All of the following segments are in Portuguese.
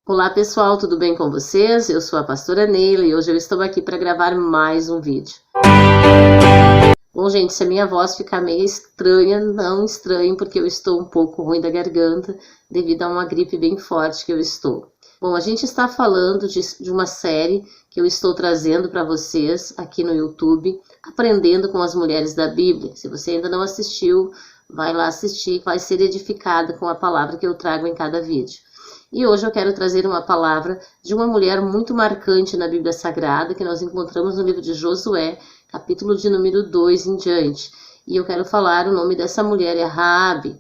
Olá pessoal, tudo bem com vocês? Eu sou a pastora Neila e hoje eu estou aqui para gravar mais um vídeo. Bom gente, se a minha voz ficar meio estranha, não estranhe porque eu estou um pouco ruim da garganta devido a uma gripe bem forte que eu estou. Bom, a gente está falando de uma série que eu estou trazendo para vocês aqui no YouTube, Aprendendo com as Mulheres da Bíblia. Se você ainda não assistiu, vai lá assistir, vai ser edificada com a palavra que eu trago em cada vídeo. E hoje eu quero trazer uma palavra de uma mulher muito marcante na Bíblia Sagrada, que nós encontramos no livro de Josué, capítulo de número 2 em diante. E eu quero falar, o nome dessa mulher é Raabe.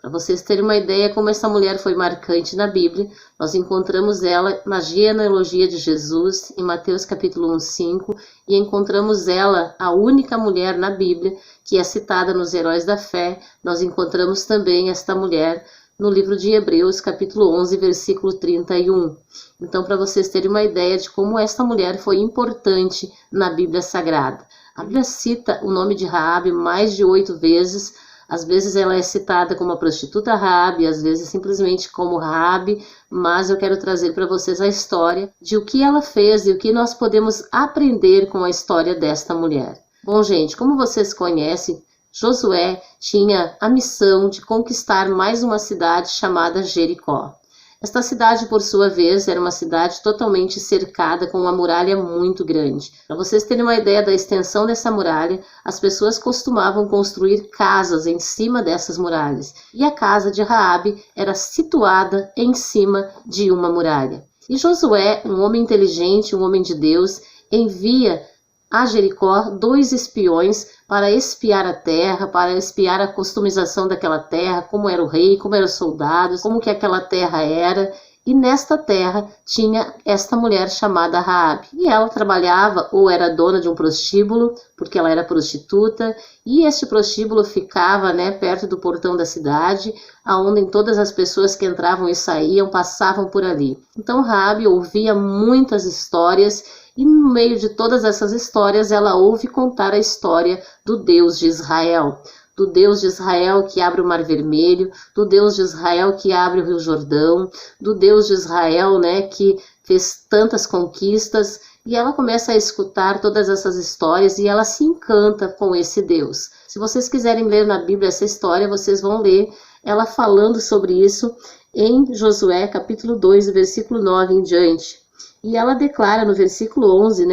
Para vocês terem uma ideia como essa mulher foi marcante na Bíblia, nós encontramos ela na genealogia de Jesus, em Mateus capítulo 1:5, e encontramos ela, a única mulher na Bíblia, que é citada nos Heróis da Fé. Nós encontramos também esta mulher no livro de Hebreus, capítulo 11, versículo 31. Então, para vocês terem uma ideia de como esta mulher foi importante na Bíblia Sagrada. A Bíblia cita o nome de Raabe mais de 8 vezes. Às vezes ela é citada como a prostituta Raabe, às vezes simplesmente como Raabe, mas eu quero trazer para vocês a história de o que ela fez e o que nós podemos aprender com a história desta mulher. Bom, gente, como vocês conhecem, Josué tinha a missão de conquistar mais uma cidade chamada Jericó. Esta cidade, por sua vez, era uma cidade totalmente cercada com uma muralha muito grande. Para vocês terem uma ideia da extensão dessa muralha, as pessoas costumavam construir casas em cima dessas muralhas. E a casa de Raabe era situada em cima de uma muralha. E Josué, um homem inteligente, um homem de Deus, envia a Jericó 2 espiões para espiar a terra, para espiar a customização daquela terra, como era o rei, como eram os soldados, como que aquela terra era. E nesta terra tinha esta mulher chamada Raabe. E ela trabalhava ou era dona de um prostíbulo, porque ela era prostituta, e este prostíbulo ficava, perto do portão da cidade, aonde todas as pessoas que entravam e saíam passavam por ali. Então Raabe ouvia muitas histórias, e no meio de todas essas histórias, ela ouve contar a história do Deus de Israel. Do Deus de Israel que abre o Mar Vermelho, do Deus de Israel que abre o Rio Jordão, do Deus de Israel, que fez tantas conquistas. E ela começa a escutar todas essas histórias e ela se encanta com esse Deus. Se vocês quiserem ler na Bíblia essa história, vocês vão ler ela falando sobre isso em Josué, capítulo 2, versículo 9 em diante. E ela declara no versículo 11,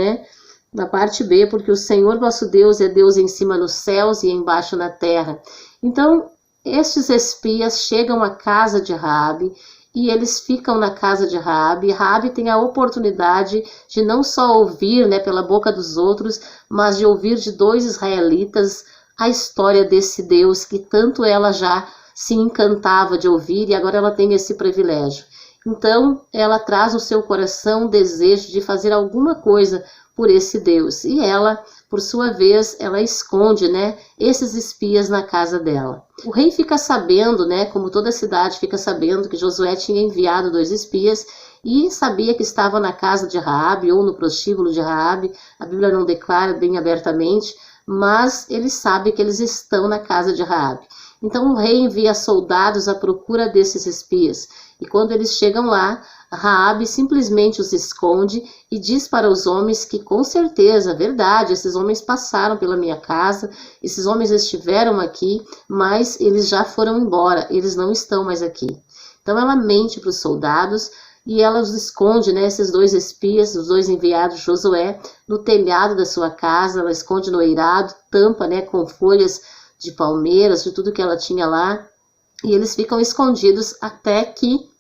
na parte B, porque o Senhor vosso Deus é Deus em cima nos céus e embaixo na terra. Então, estes espias chegam à casa de Raabe e eles ficam na casa de Raabe. Raabe tem a oportunidade de não só ouvir, pela boca dos outros, mas de ouvir de 2 israelitas a história desse Deus que tanto ela já se encantava de ouvir e agora ela tem esse privilégio. Então, ela traz no seu coração o desejo de fazer alguma coisa por esse Deus. E ela, por sua vez, ela esconde, esses espias na casa dela. O rei fica sabendo, como toda a cidade fica sabendo que Josué tinha enviado 2 espias e sabia que estava na casa de Raabe ou no prostíbulo de Raabe. A Bíblia não declara bem abertamente, mas ele sabe que eles estão na casa de Raabe. Então o rei envia soldados à procura desses espias. E quando eles chegam lá, Raabe simplesmente os esconde e diz para os homens que com certeza, verdade, esses homens passaram pela minha casa, esses homens estiveram aqui, mas eles já foram embora, eles não estão mais aqui. Então ela mente para os soldados e ela os esconde, esses 2 espias, os 2 enviados de Josué, no telhado da sua casa, ela esconde no eirado, tampa com folhas de palmeiras, de tudo que ela tinha lá. E eles ficam escondidos até que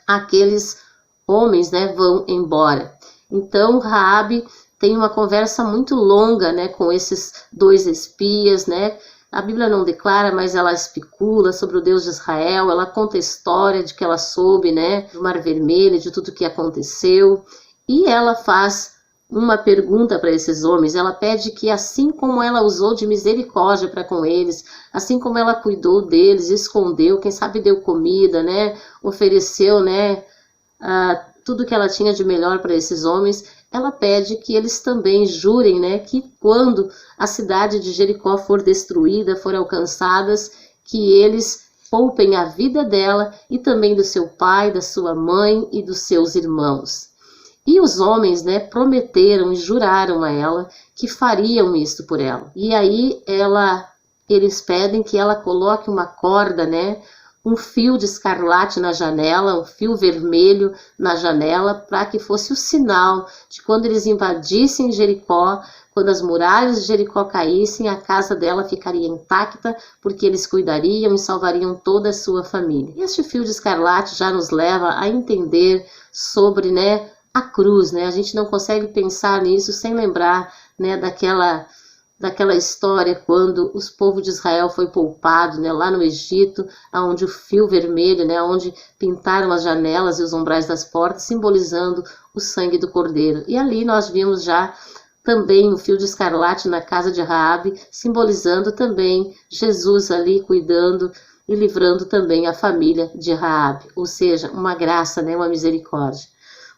aqueles homens, vão embora. Então, Raabe tem uma conversa muito longa, com esses 2 espias, A Bíblia não declara, mas ela especula sobre o Deus de Israel. Ela conta a história de que ela soube, do Mar Vermelho, de tudo que aconteceu. E ela faz uma pergunta para esses homens. Ela pede que, assim como ela usou de misericórdia para com eles, assim como ela cuidou deles, escondeu, quem sabe deu comida, ofereceu, tudo que ela tinha de melhor para esses homens, ela pede que eles também jurem, que quando a cidade de Jericó for destruída, for alcançadas, que eles poupem a vida dela e também do seu pai, da sua mãe e dos seus irmãos. E os homens, né, prometeram e juraram a ela que fariam isto por ela. E aí eles pedem que ela coloque uma corda, né, um fio de escarlate na janela, um fio vermelho na janela, para que fosse o sinal de quando eles invadissem Jericó, quando as muralhas de Jericó caíssem, a casa dela ficaria intacta, porque eles cuidariam e salvariam toda a sua família. E este fio de escarlate já nos leva a entender sobre, né, a cruz, né? A gente não consegue pensar nisso sem lembrar, né, daquela história quando o povo de Israel foi poupado, né, lá no Egito, onde o fio vermelho, né, onde pintaram as janelas e os umbrais das portas, simbolizando o sangue do Cordeiro. E ali nós vimos já também o fio de escarlate na casa de Raabe, simbolizando também Jesus ali cuidando e livrando também a família de Raabe, ou seja, uma graça, né, uma misericórdia.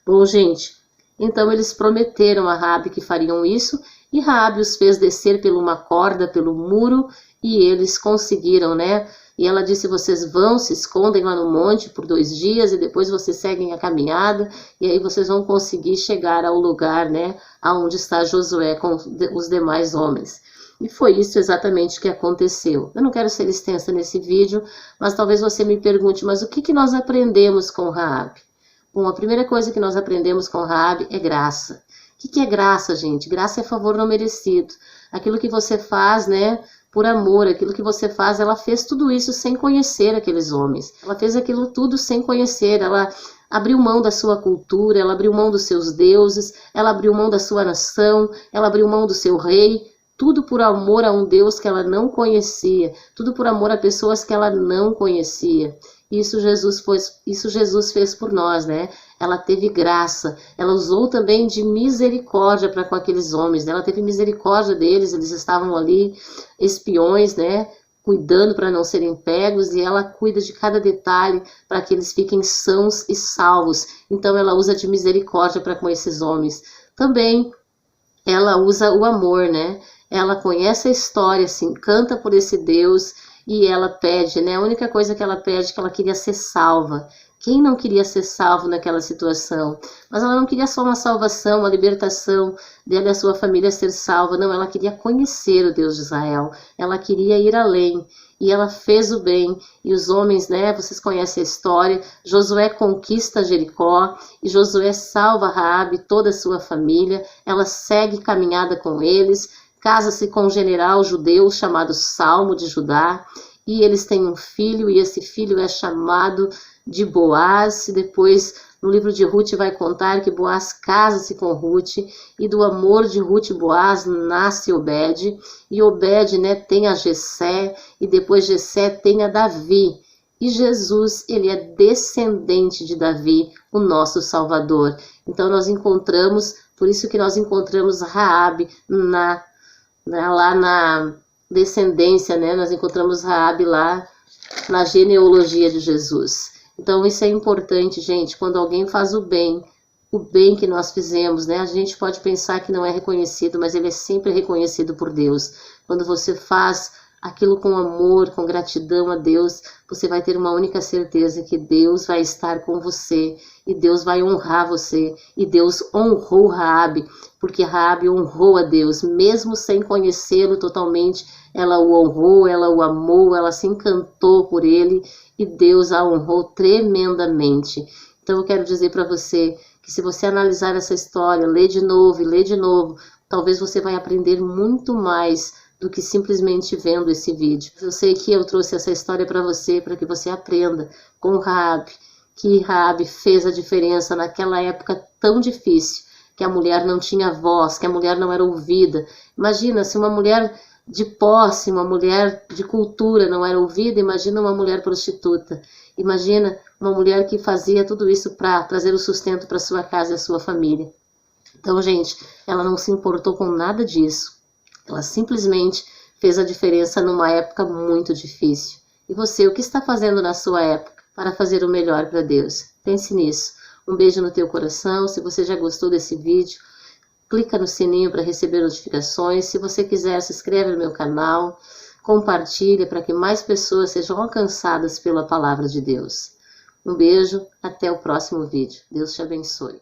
Bom, gente, então eles prometeram a Raabe que fariam isso, e Raabe os fez descer por uma corda, pelo muro, e eles conseguiram, né? E ela disse, vocês vão, se escondem lá no monte por 2 dias, e depois vocês seguem a caminhada, e aí vocês vão conseguir chegar ao lugar, né, aonde está Josué com os demais homens. E foi isso exatamente que aconteceu. Eu não quero ser extensa nesse vídeo, mas talvez você me pergunte, mas o que nós aprendemos com Raabe? Bom, a primeira coisa que nós aprendemos com Raabe é graça. O que é graça, gente? Graça é favor não merecido. Aquilo que você faz, né, por amor, aquilo que você faz, ela fez tudo isso sem conhecer aqueles homens. Ela fez aquilo tudo sem conhecer, ela abriu mão da sua cultura, ela abriu mão dos seus deuses, ela abriu mão da sua nação, ela abriu mão do seu rei, tudo por amor a um Deus que ela não conhecia, tudo por amor a pessoas que ela não conhecia. Isso Jesus fez por nós, né? Ela teve graça, ela usou também de misericórdia para com aqueles homens, né? Ela teve misericórdia deles, eles estavam ali espiões, né? Cuidando para não serem pegos, e ela cuida de cada detalhe para que eles fiquem sãos e salvos. Então ela usa de misericórdia para com esses homens. Também ela usa o amor, né? Ela conhece a história, se encanta por esse Deus, e ela pede, né? A única coisa que ela pede é que ela queria ser salva. Quem não queria ser salvo naquela situação? Mas ela não queria só uma salvação, uma libertação dela e a sua família ser salva. Não, ela queria conhecer o Deus de Israel. Ela queria ir além. E ela fez o bem. E os homens, né? Vocês conhecem a história. Josué conquista Jericó. E Josué salva Raabe e toda a sua família. Ela segue caminhada com eles. Casa-se com um general judeu chamado Salmo de Judá. E eles têm um filho. E esse filho é chamado de Boaz, e depois no livro de Ruth vai contar que Boaz casa-se com Ruth, e do amor de Ruth e Boaz nasce Obed, e Obed, né, tem a Jessé, e depois Jessé tem a Davi, e Jesus, ele é descendente de Davi, o nosso Salvador. Então nós encontramos, por isso que nós encontramos Raabe lá na descendência, né, nós encontramos Raabe lá na genealogia de Jesus. Então isso é importante, gente, quando alguém faz o bem que nós fizemos, né? A gente pode pensar que não é reconhecido, mas ele é sempre reconhecido por Deus. Quando você faz aquilo com amor, com gratidão a Deus, você vai ter uma única certeza, que Deus vai estar com você, e Deus vai honrar você, e Deus honrou Raabe, porque Raabe honrou a Deus, mesmo sem conhecê-lo totalmente, ela o honrou, ela o amou, ela se encantou por ele, e Deus a honrou tremendamente. Então eu quero dizer para você que se você analisar essa história, ler de novo e ler de novo, talvez você vai aprender muito mais do que simplesmente vendo esse vídeo. Eu sei que eu trouxe essa história para que você aprenda com Raabe, que Raabe fez a diferença naquela época tão difícil, que a mulher não tinha voz, que a mulher não era ouvida. Imagina se uma mulher de posse, uma mulher de cultura não era ouvida, imagina uma mulher prostituta. Imagina uma mulher que fazia tudo isso para trazer o sustento para sua casa e a sua família. Então, gente, ela não se importou com nada disso. Ela simplesmente fez a diferença numa época muito difícil. E você, o que está fazendo na sua época para fazer o melhor para Deus? Pense nisso. Um beijo no teu coração. Se você já gostou desse vídeo, clica no sininho para receber notificações. Se você quiser, se inscreve no meu canal. compartilha para que mais pessoas sejam alcançadas pela palavra de Deus. Um beijo, até o próximo vídeo. Deus te abençoe.